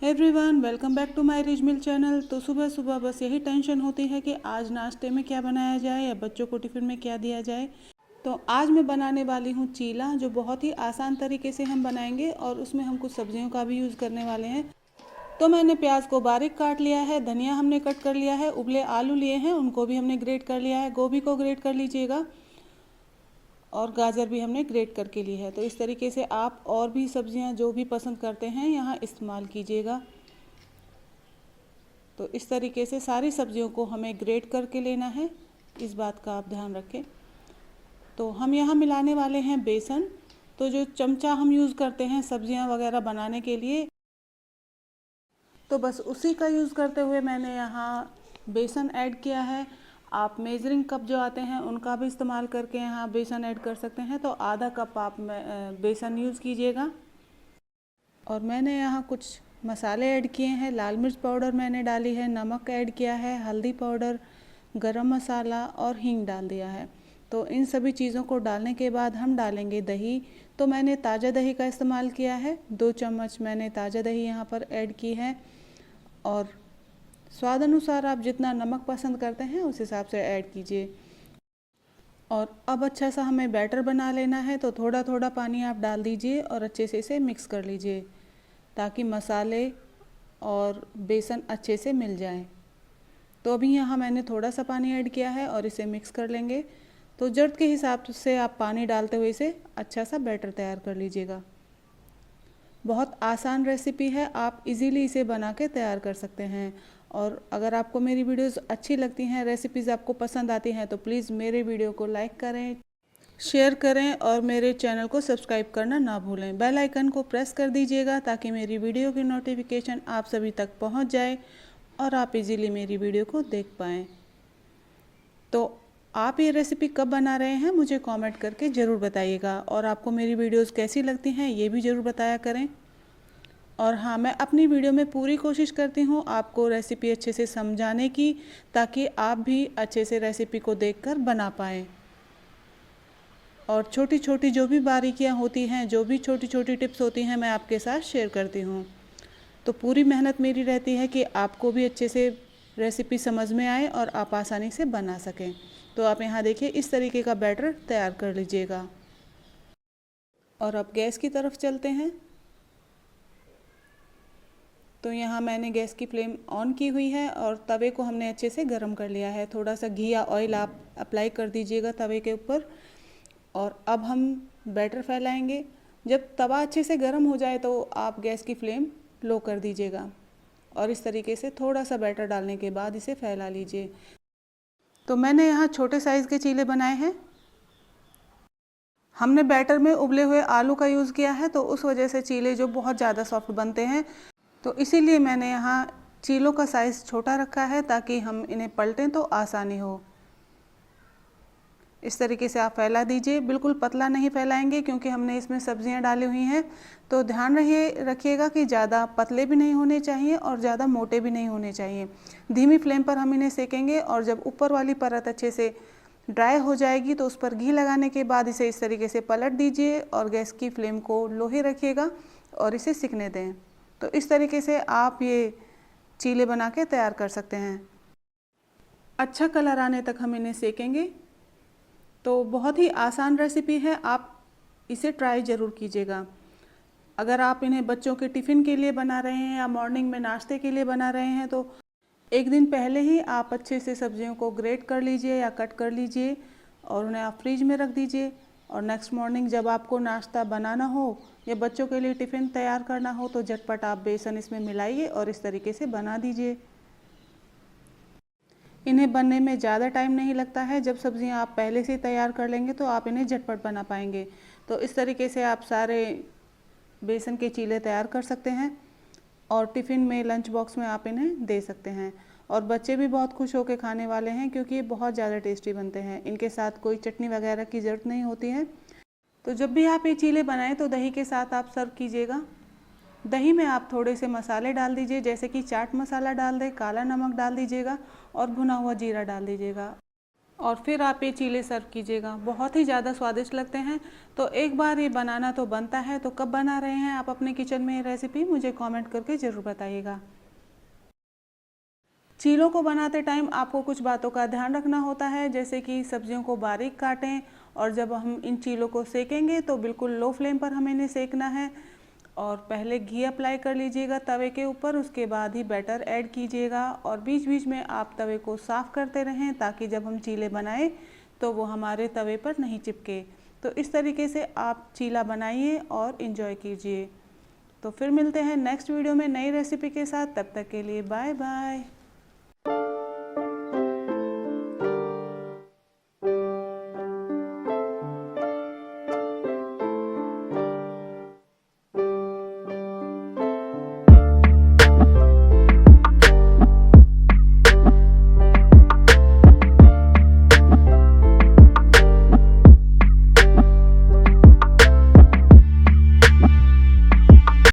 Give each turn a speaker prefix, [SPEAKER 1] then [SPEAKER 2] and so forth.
[SPEAKER 1] Everyone, welcome back to my rich mill channel. तो सुबह सुबह बस यही टेंशन होती है कि आज नाश्ते में क्या बनाया जाए या बच्चों को टिफ़िन में क्या दिया जाए। तो आज मैं बनाने वाली हूँ चीला, जो बहुत ही आसान तरीके से हम बनाएंगे और उसमें हम कुछ सब्जियों का भी यूज़ करने वाले हैं। तो मैंने प्याज को बारीक काट लिया है, धनिया हमने कट कर लिया है, उबले आलू लिए हैं उनको भी हमने ग्रेट कर लिया है, गोभी को ग्रेट कर लीजिएगा और गाजर भी हमने ग्रेट करके ली है। तो इस तरीके से आप और भी सब्जियां जो भी पसंद करते हैं यहाँ इस्तेमाल कीजिएगा। तो इस तरीके से सारी सब्जियों को हमें ग्रेट करके लेना है, इस बात का आप ध्यान रखें। तो हम यहाँ मिलाने वाले हैं बेसन। तो जो चमचा हम यूज़ करते हैं सब्जियाँ वगैरह बनाने के लिए, तो बस उसी का यूज़ करते हुए मैंने यहाँ बेसन ऐड किया है। आप मेजरिंग कप जो आते हैं उनका भी इस्तेमाल करके यहाँ बेसन ऐड कर सकते हैं। तो आधा कप आप बेसन यूज़ कीजिएगा। और मैंने यहाँ कुछ मसाले ऐड किए हैं। लाल मिर्च पाउडर मैंने डाली है, नमक ऐड किया है, हल्दी पाउडर, गरम मसाला और हींग डाल दिया है। तो इन सभी चीज़ों को डालने के बाद हम डालेंगे दही। तो मैंने ताज़ा दही का इस्तेमाल किया है, 2 चम्मच मैंने ताज़ा दही यहाँ पर ऐड की है। और स्वाद अनुसार आप जितना नमक पसंद करते हैं उस हिसाब से ऐड कीजिए। और अब अच्छा सा हमें बैटर बना लेना है। तो थोड़ा थोड़ा पानी आप डाल दीजिए और अच्छे से इसे मिक्स कर लीजिए ताकि मसाले और बेसन अच्छे से मिल जाएं। तो अभी यहाँ मैंने थोड़ा सा पानी ऐड किया है और इसे मिक्स कर लेंगे। तो ज़रूरत के हिसाब से आप पानी डालते हुए इसे अच्छा सा बैटर तैयार कर लीजिएगा। बहुत आसान रेसिपी है, आप इजीली इसे बना के तैयार कर सकते हैं। और अगर आपको मेरी वीडियोस अच्छी लगती हैं, रेसिपीज़ आपको पसंद आती हैं, तो प्लीज़ मेरे वीडियो को लाइक करें, शेयर करें और मेरे चैनल को सब्सक्राइब करना ना भूलें। बेल आइकन को प्रेस कर दीजिएगा ताकि मेरी वीडियो की नोटिफिकेशन आप सभी तक पहुंच जाए और आप इजीली मेरी वीडियो को देख पाएँ। तो आप ये रेसिपी कब बना रहे हैं मुझे कमेंट करके ज़रूर बताइएगा। और आपको मेरी वीडियोस कैसी लगती हैं ये भी ज़रूर बताया करें। और हाँ, मैं अपनी वीडियो में पूरी कोशिश करती हूँ आपको रेसिपी अच्छे से समझाने की, ताकि आप भी अच्छे से रेसिपी को देखकर बना पाएँ। और छोटी छोटी जो भी बारीकियाँ होती हैं, जो भी छोटी छोटी टिप्स होती हैं, मैं आपके साथ शेयर करती हूँ। तो पूरी मेहनत मेरी रहती है कि आपको भी अच्छे से रेसिपी समझ में आए और आप आसानी से बना सकें। तो आप यहाँ देखिए इस तरीके का बैटर तैयार कर लीजिएगा। और अब गैस की तरफ चलते हैं। तो यहाँ मैंने गैस की फ्लेम ऑन की हुई है और तवे को हमने अच्छे से गर्म कर लिया है। थोड़ा सा घी या ऑयल आप अप्लाई कर दीजिएगा तवे के ऊपर। और अब हम बैटर फैलाएंगे। जब तवा अच्छे से गर्म हो जाए तो आप गैस की फ्लेम लो कर दीजिएगा और इस तरीके से थोड़ा सा बैटर डालने के बाद इसे फैला लीजिए। तो मैंने यहाँ छोटे साइज़ के चीले बनाए हैं। हमने बैटर में उबले हुए आलू का यूज़ किया है, तो उस वजह से चीले जो बहुत ज़्यादा सॉफ्ट बनते हैं। तो इसीलिए मैंने यहाँ चीलों का साइज़ छोटा रखा है ताकि हम इन्हें पलटें तो आसानी हो। इस तरीके से आप फैला दीजिए। बिल्कुल पतला नहीं फैलाएंगे क्योंकि हमने इसमें सब्जियां डाली हुई हैं। तो ध्यान रखिएगा कि ज़्यादा पतले भी नहीं होने चाहिए और ज़्यादा मोटे भी नहीं होने चाहिए। धीमी फ्लेम पर हम इन्हें सेकेंगे और जब ऊपर वाली परत अच्छे से ड्राई हो जाएगी तो उस पर घी लगाने के बाद इसे इस तरीके से पलट दीजिए और गैस की फ्लेम को लो ही रखिएगा और इसे सिकने दें। तो इस तरीके से आप ये चीले बना के तैयार कर सकते हैं। अच्छा कलर आने तक हम इन्हें सेकेंगे। तो बहुत ही आसान रेसिपी है, आप इसे ट्राई ज़रूर कीजिएगा। अगर आप इन्हें बच्चों के टिफ़िन के लिए बना रहे हैं या मॉर्निंग में नाश्ते के लिए बना रहे हैं तो एक दिन पहले ही आप अच्छे से सब्जियों को ग्रेट कर लीजिए या कट कर लीजिए और उन्हें आप फ्रिज में रख दीजिए। और नेक्स्ट मॉर्निंग जब आपको नाश्ता बनाना हो या बच्चों के लिए टिफ़िन तैयार करना हो तो झटपट आप बेसन इसमें मिलाइए और इस तरीके से बना दीजिए। इन्हें बनने में ज़्यादा टाइम नहीं लगता है। जब सब्जियां आप पहले से तैयार कर लेंगे तो आप इन्हें झटपट बना पाएंगे। तो इस तरीके से आप सारे बेसन के चीले तैयार कर सकते हैं और टिफ़िन में, लंच बॉक्स में आप इन्हें दे सकते हैं। और बच्चे भी बहुत खुश होकर खाने वाले हैं क्योंकि ये बहुत ज़्यादा टेस्टी बनते हैं। इनके साथ कोई चटनी वगैरह की ज़रूरत नहीं होती है। तो जब भी आप ये चीले बनाएं तो दही के साथ आप सर्व कीजिएगा। दही में आप थोड़े से मसाले डाल दीजिए, जैसे कि चाट मसाला डाल दें, काला नमक डाल दीजिएगा और भुना हुआ जीरा डाल दीजिएगा। और फिर आप ये चीले सर्व कीजिएगा। बहुत ही ज़्यादा स्वादिष्ट लगते हैं। तो एक बार ये बनाना तो बनता है, तो कब बना रहे हैं आप अपने किचन में ये रेसिपी, मुझे कमेंट करके ज़रूर बताइएगा। चीलों को बनाते टाइम आपको कुछ बातों का ध्यान रखना होता है, जैसे कि सब्जियों को बारीक काटें, और जब हम इन चीलों को सेकेंगे तो बिल्कुल लो फ्लेम पर हमें इन्हें सेकना है। और पहले घी अप्लाई कर लीजिएगा तवे के ऊपर, उसके बाद ही बैटर ऐड कीजिएगा, और बीच बीच में आप तवे को साफ़ करते रहें ताकि जब हम चीले बनाएं तो वो हमारे तवे पर नहीं चिपके। तो इस तरीके से आप चीला बनाइए और इन्जॉय कीजिए। तो फिर मिलते हैं नेक्स्ट वीडियो में नई रेसिपी के साथ। तब तक के लिए बाय बाय।